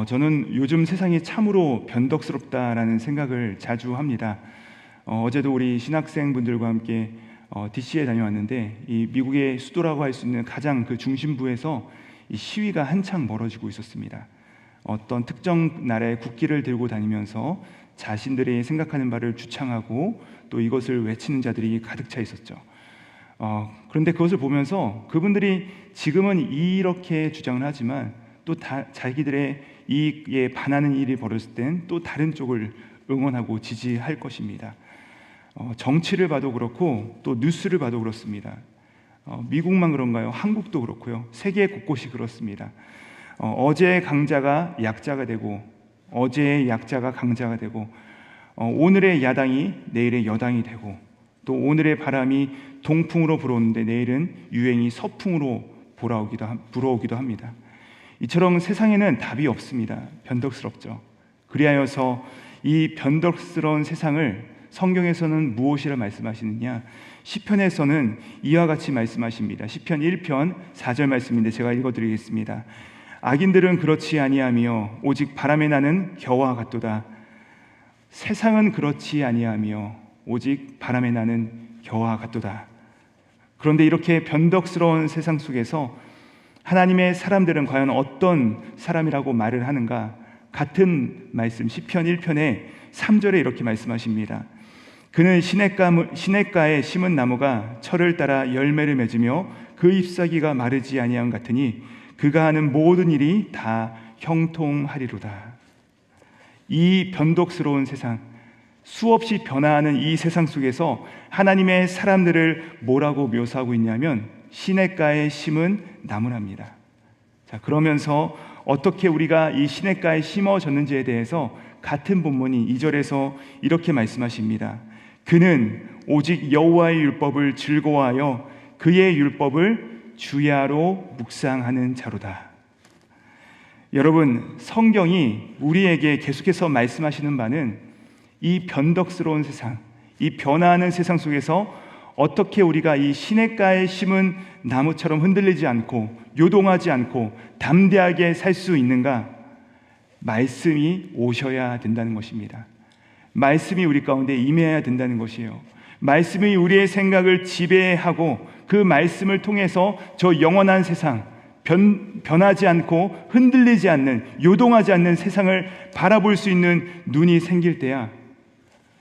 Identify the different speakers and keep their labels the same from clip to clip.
Speaker 1: 저는 요즘 세상이 참으로 변덕스럽다라는 생각을 자주 합니다. 어제도 우리 신학생분들과 함께 DC에 다녀왔는데, 이 미국의 수도라고 할 수 있는 가장 그 중심부에서 이 시위가 한창 벌어지고 있었습니다. 어떤 특정 나라의 국기를 들고 다니면서 자신들이 생각하는 바를 주창하고 또 이것을 외치는 자들이 가득 차 있었죠. 그런데 그것을 보면서 그분들이 지금은 이렇게 주장을 하지만 또 자기들의 이익에 반하는 일이 벌어졌을 땐 또 다른 쪽을 응원하고 지지할 것입니다. 정치를 봐도 그렇고 또 뉴스를 봐도 그렇습니다. 미국만 그런가요? 한국도 그렇고요. 세계 곳곳이 그렇습니다. 어제의 강자가 약자가 되고, 어제의 약자가 강자가 되고, 오늘의 야당이 내일의 여당이 되고, 또 오늘의 바람이 동풍으로 불어오는데 내일은 유행이 서풍으로 불어오기도 합니다. 이처럼 세상에는 답이 없습니다. 변덕스럽죠. 그리하여서 이 변덕스러운 세상을 성경에서는 무엇이라 말씀하시느냐? 시편에서는 이와 같이 말씀하십니다. 시편 1편 4절 말씀인데 제가 읽어드리겠습니다. 악인들은 그렇지 아니하며 오직 바람에 나는 겨와 같도다. 세상은 그렇지 아니하며 오직 바람에 나는 겨와 같도다. 그런데 이렇게 변덕스러운 세상 속에서 하나님의 사람들은 과연 어떤 사람이라고 말을 하는가? 같은 말씀 시편 1편의 3절에 이렇게 말씀하십니다. 그는 시냇가에 심은 나무가 철을 따라 열매를 맺으며 그 잎사귀가 마르지 아니함 같으니 그가 하는 모든 일이 다 형통하리로다. 이 변덕스러운 세상, 수없이 변화하는 이 세상 속에서 하나님의 사람들을 뭐라고 묘사하고 있냐면 시냇가에 심은 나무랍니다. 자, 그러면서 어떻게 우리가 이 시냇가에 심어졌는지에 대해서 같은 본문이 2절에서 이렇게 말씀하십니다. 그는 오직 여호와의 율법을 즐거워하여 그의 율법을 주야로 묵상하는 자로다. 여러분, 성경이 우리에게 계속해서 말씀하시는 바는 이 변덕스러운 세상, 이 변화하는 세상 속에서 어떻게 우리가 이 시냇가에 심은 나무처럼 흔들리지 않고 요동하지 않고 담대하게 살 수 있는가? 말씀이 오셔야 된다는 것입니다. 말씀이 우리 가운데 임해야 된다는 것이에요. 말씀이 우리의 생각을 지배하고 그 말씀을 통해서 저 영원한 세상, 변하지 않고 흔들리지 않는, 요동하지 않는 세상을 바라볼 수 있는 눈이 생길 때야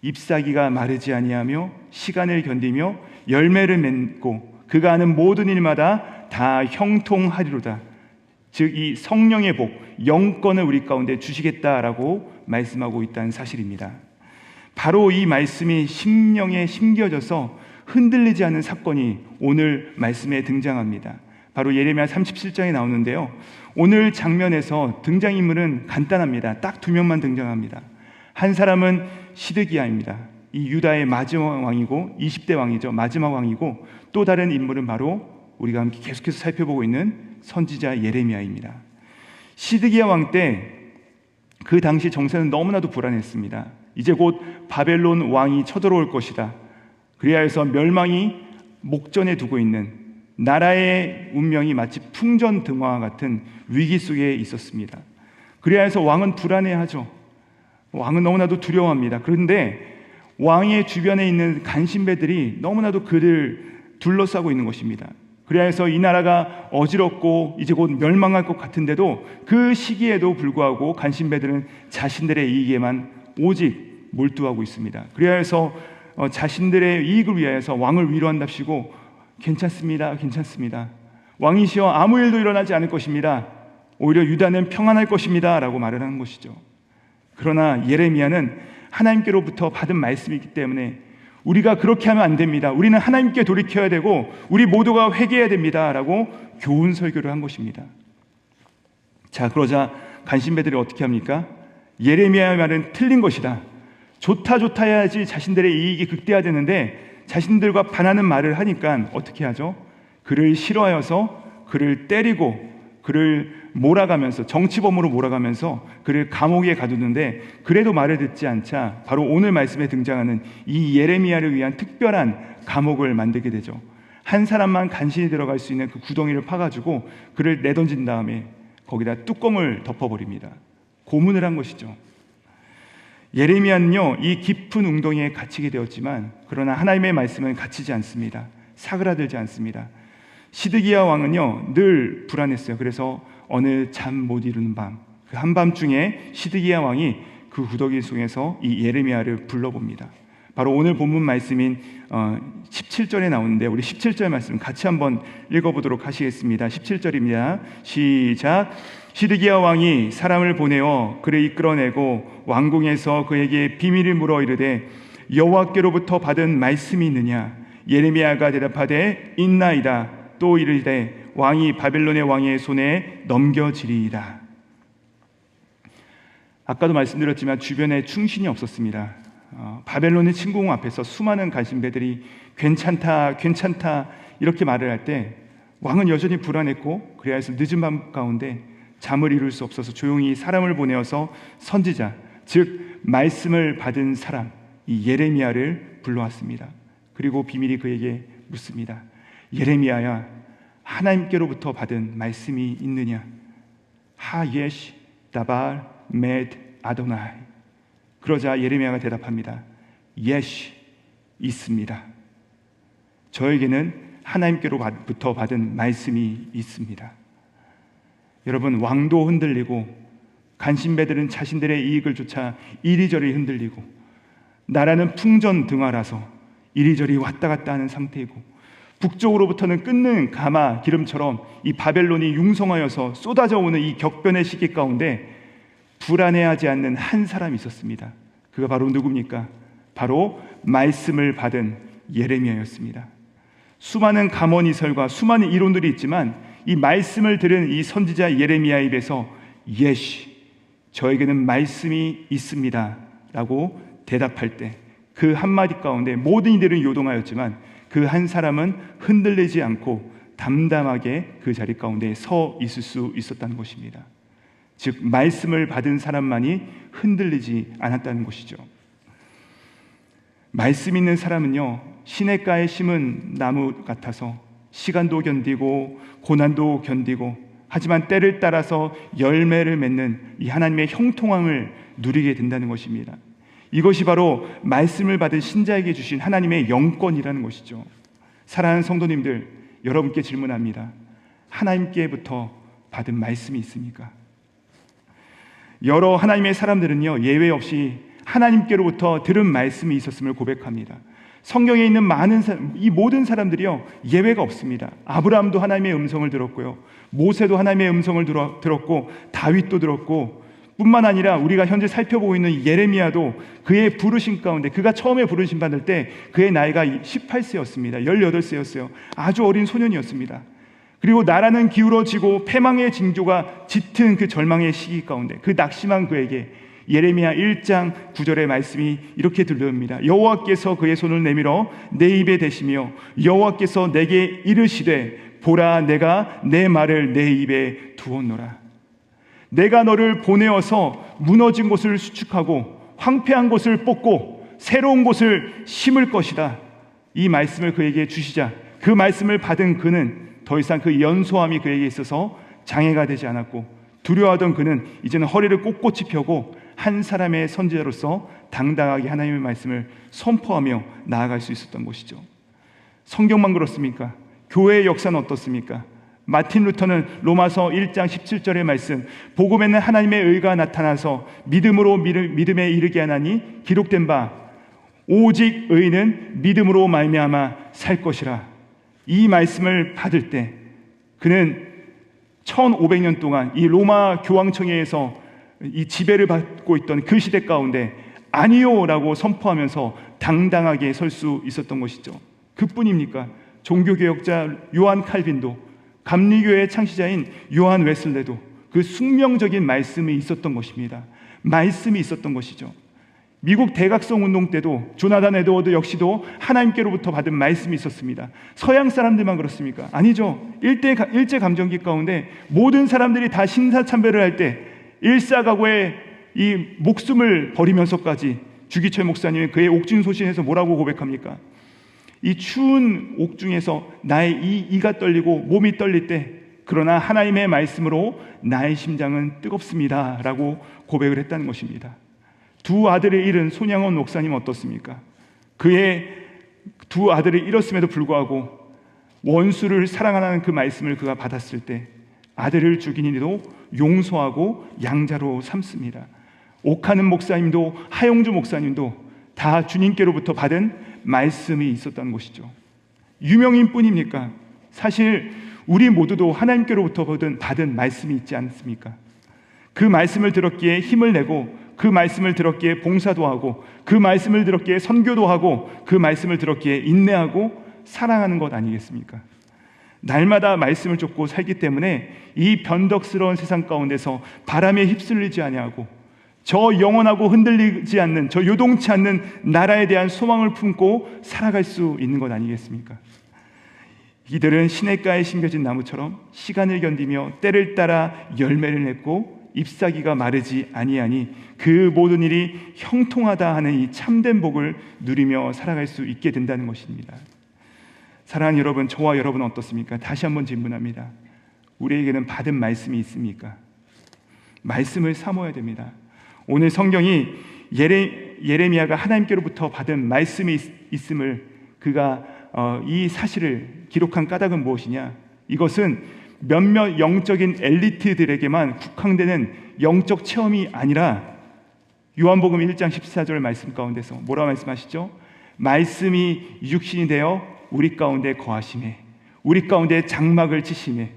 Speaker 1: 잎사귀가 마르지 아니하며 시간을 견디며 열매를 맺고 그가 하는 모든 일마다 다 형통하리로다. 즉 이 성령의 복, 영권을 우리 가운데 주시겠다라고 말씀하고 있다는 사실입니다. 바로 이 말씀이 심령에 심겨져서 흔들리지 않는 사건이 오늘 말씀에 등장합니다. 바로 예레미야 37장에 나오는데요, 오늘 장면에서 등장인물은 간단합니다. 딱 두 명만 등장합니다. 한 사람은 시드기야입니다. 이 유다의 마지막 왕이고 20대 왕이죠. 마지막 왕이고, 또 다른 인물은 바로 우리가 함께 계속해서 살펴보고 있는 선지자 예레미야입니다. 시드기야 왕 때 그 당시 정세는 너무나도 불안했습니다. 이제 곧 바벨론 왕이 쳐들어올 것이다. 그리하여서 멸망이 목전에 두고 있는, 나라의 운명이 마치 풍전등화와 같은 위기 속에 있었습니다. 그리하여서 왕은 불안해하죠. 왕은 너무나도 두려워합니다. 그런데 왕의 주변에 있는 간신배들이 너무나도 그를 둘러싸고 있는 것입니다. 그래서 이 나라가 어지럽고 이제 곧 멸망할 것 같은데도 그 시기에도 불구하고 간신배들은 자신들의 이익에만 오직 몰두하고 있습니다. 그래서 자신들의 이익을 위하여서 왕을 위로한답시고 괜찮습니다, 괜찮습니다. 왕이시여 아무 일도 일어나지 않을 것입니다. 오히려 유다는 평안할 것입니다 라고 말을 하는 것이죠. 그러나 예레미야는 하나님께로부터 받은 말씀이기 때문에 우리가 그렇게 하면 안 됩니다. 우리는 하나님께 돌이켜야 되고 우리 모두가 회개해야 됩니다 라고 교훈 설교를 한 것입니다. 자, 그러자 간신배들이 어떻게 합니까? 예레미야의 말은 틀린 것이다. 좋다 해야지 자신들의 이익이 극대화되는데 자신들과 반하는 말을 하니까 어떻게 하죠? 그를 싫어하여서 그를 때리고 그를 몰아가면서, 정치범으로 몰아가면서 그를 감옥에 가두는데, 그래도 말을 듣지 않자 바로 오늘 말씀에 등장하는 이 예레미야를 위한 특별한 감옥을 만들게 되죠. 한 사람만 간신히 들어갈 수 있는 그 구덩이를 파가지고 그를 내던진 다음에 거기다 뚜껑을 덮어버립니다. 고문을 한 것이죠. 예레미야는요, 이 깊은 웅덩이에 갇히게 되었지만 그러나 하나님의 말씀은 갇히지 않습니다. 사그라들지 않습니다. 시드기야 왕은요 늘 불안했어요. 그래서 어느 잠 못 이루는 밤, 그 한밤중에 시드기야 왕이 그 구더기 속에서 이 예레미야를 불러봅니다. 바로 오늘 본문 말씀인 17절에 나오는데 우리 17절 말씀 같이 한번 읽어보도록 하시겠습니다. 17절입니다. 시작. 시드기야 왕이 사람을 보내어 그를 이끌어내고 왕궁에서 그에게 비밀을 물어 이르되 여호와께로부터 받은 말씀이 있느냐? 예레미야가 대답하되 있나이다. 또 이르되 왕이 바벨론의 왕의 손에 넘겨지리이다. 아까도 말씀드렸지만 주변에 충신이 없었습니다. 바벨론의 침공 앞에서 수많은 간신배들이 괜찮다 괜찮다 이렇게 말을 할 때 왕은 여전히 불안했고 그래야 해서 늦은 밤 가운데 잠을 이룰 수 없어서 조용히 사람을 보내어서 선지자, 즉 말씀을 받은 사람 이 예레미야를 불러왔습니다. 그리고 비밀이 그에게 묻습니다. 예레미야야, 하나님께로부터 받은 말씀이 있느냐? 하예시 다발 메드 아도나이. 그러자 예레미야가 대답합니다. 예시, 있습니다. 저에게는 하나님께로부터 받은 말씀이 있습니다. 여러분, 왕도 흔들리고 간신배들은 자신들의 이익을 쫓아 이리저리 흔들리고 나라는 풍전등화라서 이리저리 왔다 갔다 하는 상태이고 북쪽으로부터는 끓는 가마 기름처럼 이 바벨론이 융성하여서 쏟아져 오는 이 격변의 시기 가운데 불안해하지 않는 한 사람이 있었습니다. 그가 바로 누굽니까? 바로 말씀을 받은 예레미야였습니다. 수많은 감언이설과 수많은 이론들이 있지만 이 말씀을 들은 이 선지자 예레미야 입에서 예시, 저에게는 말씀이 있습니다 라고 대답할 때 그 한마디 가운데 모든 이들은 요동하였지만 그 한 사람은 흔들리지 않고 담담하게 그 자리 가운데 서 있을 수 있었다는 것입니다. 즉 말씀을 받은 사람만이 흔들리지 않았다는 것이죠. 말씀 있는 사람은요 시냇가에 심은 나무 같아서 시간도 견디고 고난도 견디고 하지만 때를 따라서 열매를 맺는 이 하나님의 형통함을 누리게 된다는 것입니다. 이것이 바로 말씀을 받은 신자에게 주신 하나님의 영권이라는 것이죠. 사랑하는 성도님들, 여러분께 질문합니다. 하나님께부터 받은 말씀이 있습니까? 여러 하나님의 사람들은요 예외 없이 하나님께로부터 들은 말씀이 있었음을 고백합니다. 성경에 있는 이 모든 사람들이요 예외가 없습니다. 아브라함도 하나님의 음성을 들었고요, 모세도 하나님의 음성을 들었고, 다윗도 들었고, 뿐만 아니라 우리가 현재 살펴보고 있는 예레미야도 그의 부르심 가운데, 그가 처음에 부르심 받을 때 그의 나이가 18세였습니다. 18세였어요. 아주 어린 소년이었습니다. 그리고 나라는 기울어지고 패망의 징조가 짙은 그 절망의 시기 가운데 그 낙심한 그에게 예레미야 1장 9절의 말씀이 이렇게 들려옵니다. 여호와께서 그의 손을 내밀어 내 입에 대시며 여호와께서 내게 이르시되 보라, 내가 내 말을 내 입에 두었노라. 내가 너를 보내어서 무너진 곳을 수축하고 황폐한 곳을 뽑고 새로운 곳을 심을 것이다. 이 말씀을 그에게 주시자 그 말씀을 받은 그는 더 이상 그 연소함이 그에게 있어서 장애가 되지 않았고, 두려워하던 그는 이제는 허리를 꼿꼿이 펴고 한 사람의 선지자로서 당당하게 하나님의 말씀을 선포하며 나아갈 수 있었던 것이죠. 성경만 그렇습니까? 교회의 역사는 어떻습니까? 마틴 루터는 로마서 1장 17절의 말씀, 복음에는 하나님의 의가 나타나서 믿음으로 믿음에 이르게 하나니 기록된 바 오직 의인은 믿음으로 말미암아 살 것이라. 이 말씀을 받을 때 그는 1500년 동안 이 로마 교황청에서 이 지배를 받고 있던 그 시대 가운데 아니요 라고 선포하면서 당당하게 설 수 있었던 것이죠. 그뿐입니까? 종교개혁자 요한 칼빈도, 감리교회의 창시자인 요한 웨슬레도 그 숙명적인 말씀이 있었던 것입니다. 말씀이 있었던 것이죠. 미국 대각성 운동 때도 조나단 에드워드 역시도 하나님께로부터 받은 말씀이 있었습니다. 서양 사람들만 그렇습니까? 아니죠. 일제감정기 가운데 모든 사람들이 다 신사참배를 할 때 일사각오의 이 목숨을 버리면서까지 주기철 목사님이 그의 옥중소신에서 뭐라고 고백합니까? 이 추운 옥중에서 나의 이가 떨리고 몸이 떨릴 때 그러나 하나님의 말씀으로 나의 심장은 뜨겁습니다 라고 고백을 했다는 것입니다. 두 아들을 잃은 손양원 목사님 어떻습니까? 그의 두 아들을 잃었음에도 불구하고 원수를 사랑하는 그 말씀을 그가 받았을 때 아들을 죽인 이도 용서하고 양자로 삼습니다. 옥하는 목사님도 하용주 목사님도 다 주님께로부터 받은 말씀이 있었다는 것이죠. 유명인뿐입니까? 사실 우리 모두도 하나님께로부터 받은 말씀이 있지 않습니까? 그 말씀을 들었기에 힘을 내고, 그 말씀을 들었기에 봉사도 하고, 그 말씀을 들었기에 선교도 하고, 그 말씀을 들었기에 인내하고 사랑하는 것 아니겠습니까? 날마다 말씀을 쫓고 살기 때문에 이 변덕스러운 세상 가운데서 바람에 휩쓸리지 아니하고 저 영원하고 흔들리지 않는, 저 요동치 않는 나라에 대한 소망을 품고 살아갈 수 있는 것 아니겠습니까? 이들은 시냇가에 심겨진 나무처럼 시간을 견디며 때를 따라 열매를 맺고 잎사귀가 마르지 아니하니 그 모든 일이 형통하다 하는 이 참된 복을 누리며 살아갈 수 있게 된다는 것입니다. 사랑하는 여러분, 저와 여러분은 어떻습니까? 다시 한번 질문합니다. 우리에게는 받은 말씀이 있습니까? 말씀을 사모해야 됩니다. 오늘 성경이 예레미야가 하나님께로부터 받은 말씀이 있음을 그가 이 사실을 기록한 까닭은 무엇이냐? 이것은 몇몇 영적인 엘리트들에게만 국한되는 영적 체험이 아니라 요한복음 1장 14절 말씀 가운데서 뭐라 말씀하시죠? 말씀이 육신이 되어 우리 가운데 거하심에, 우리 가운데 장막을 치심에,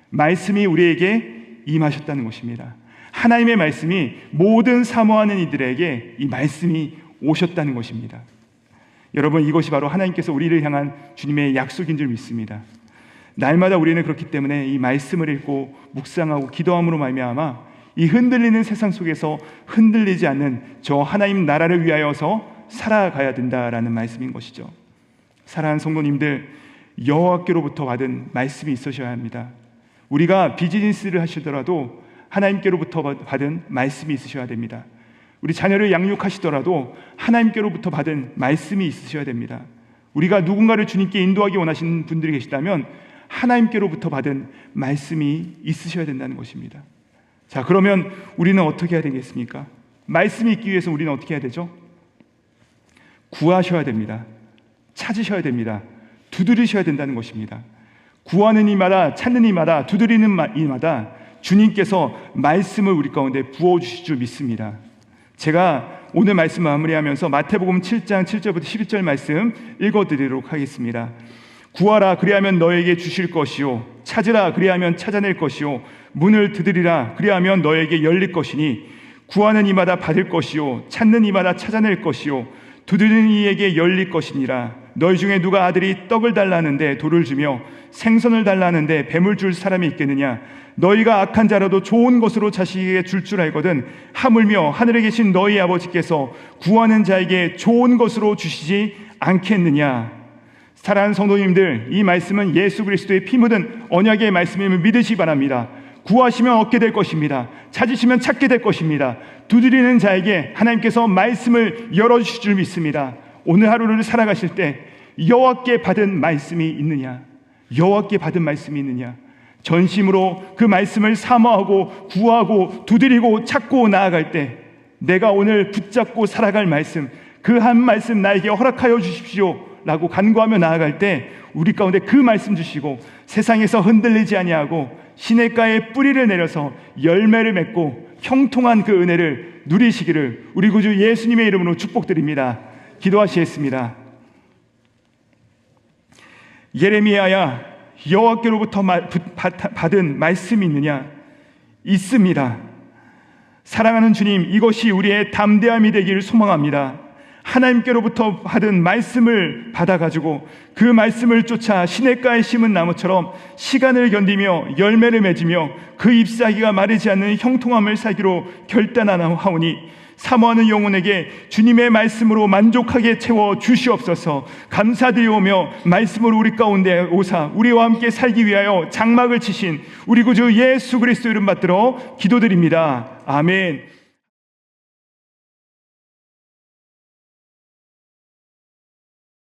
Speaker 1: 말씀이 우리에게 임하셨다는 것입니다. 하나님의 말씀이 모든 사모하는 이들에게 이 말씀이 오셨다는 것입니다. 여러분, 이것이 바로 하나님께서 우리를 향한 주님의 약속인 줄 믿습니다. 날마다 우리는 그렇기 때문에 이 말씀을 읽고 묵상하고 기도함으로 말미암아 이 흔들리는 세상 속에서 흔들리지 않는 저 하나님 나라를 위하여서 살아가야 된다라는 말씀인 것이죠. 사랑하는 성도님들, 여호와께로부터 받은 말씀이 있으셔야 합니다. 우리가 비즈니스를 하시더라도 하나님께로부터 받은 말씀이 있으셔야 됩니다. 우리 자녀를 양육하시더라도 하나님께로부터 받은 말씀이 있으셔야 됩니다. 우리가 누군가를 주님께 인도하기 원하시는 분들이 계시다면 하나님께로부터 받은 말씀이 있으셔야 된다는 것입니다. 자, 그러면 우리는 어떻게 해야 되겠습니까? 말씀이 있기 위해서 우리는 어떻게 해야 되죠? 구하셔야 됩니다. 찾으셔야 됩니다. 두드리셔야 된다는 것입니다. 구하는 이마다, 찾는 이마다, 두드리는 이마다 주님께서 말씀을 우리 가운데 부어주실 줄 믿습니다. 제가 오늘 말씀 마무리하면서 마태복음 7장 7절부터 11절 말씀 읽어드리도록 하겠습니다. 구하라, 그리하면 너에게 주실 것이요, 찾으라, 그리하면 찾아낼 것이요, 문을 두드리라, 그리하면 너에게 열릴 것이니, 구하는 이마다 받을 것이요, 찾는 이마다 찾아낼 것이요, 두드리는 이에게 열릴 것이니라. 너희 중에 누가 아들이 떡을 달라는데 돌을 주며 생선을 달라는데 뱀을 줄 사람이 있겠느냐? 너희가 악한 자라도 좋은 것으로 자식에게 줄 알거든 하물며 하늘에 계신 너희 아버지께서 구하는 자에게 좋은 것으로 주시지 않겠느냐? 사랑하는 성도님들, 이 말씀은 예수 그리스도의 피 묻은 언약의 말씀임을 믿으시기 바랍니다. 구하시면 얻게 될 것입니다. 찾으시면 찾게 될 것입니다. 두드리는 자에게 하나님께서 말씀을 열어주실 줄 믿습니다. 오늘 하루를 살아가실 때 여호와께 받은 말씀이 있느냐? 여호와께 받은 말씀이 있느냐? 전심으로 그 말씀을 사모하고 구하고 두드리고 찾고 나아갈 때 내가 오늘 붙잡고 살아갈 말씀, 그 한 말씀 나에게 허락하여 주십시오 라고 간구하며 나아갈 때 우리 가운데 그 말씀 주시고 세상에서 흔들리지 아니하고 시냇가에 뿌리를 내려서 열매를 맺고 형통한 그 은혜를 누리시기를 우리 구주 예수님의 이름으로 축복드립니다. 기도하시겠습니다. 예레미야야, 여호와께로부터 받은 말씀이 있느냐? 있습니다. 사랑하는 주님, 이것이 우리의 담대함이 되기를 소망합니다. 하나님께로부터 받은 말씀을 받아가지고 그 말씀을 쫓아 시냇가에 심은 나무처럼 시간을 견디며 열매를 맺으며 그 잎사귀가 마르지 않는 형통함을 살기로 결단하오니 사모하는 영혼에게 주님의 말씀으로 만족하게 채워 주시옵소서. 감사드리오며 말씀으로 우리 가운데 오사 우리와 함께 살기 위하여 장막을 치신 우리 구주 예수 그리스도 이름 받들어 기도드립니다. 아멘.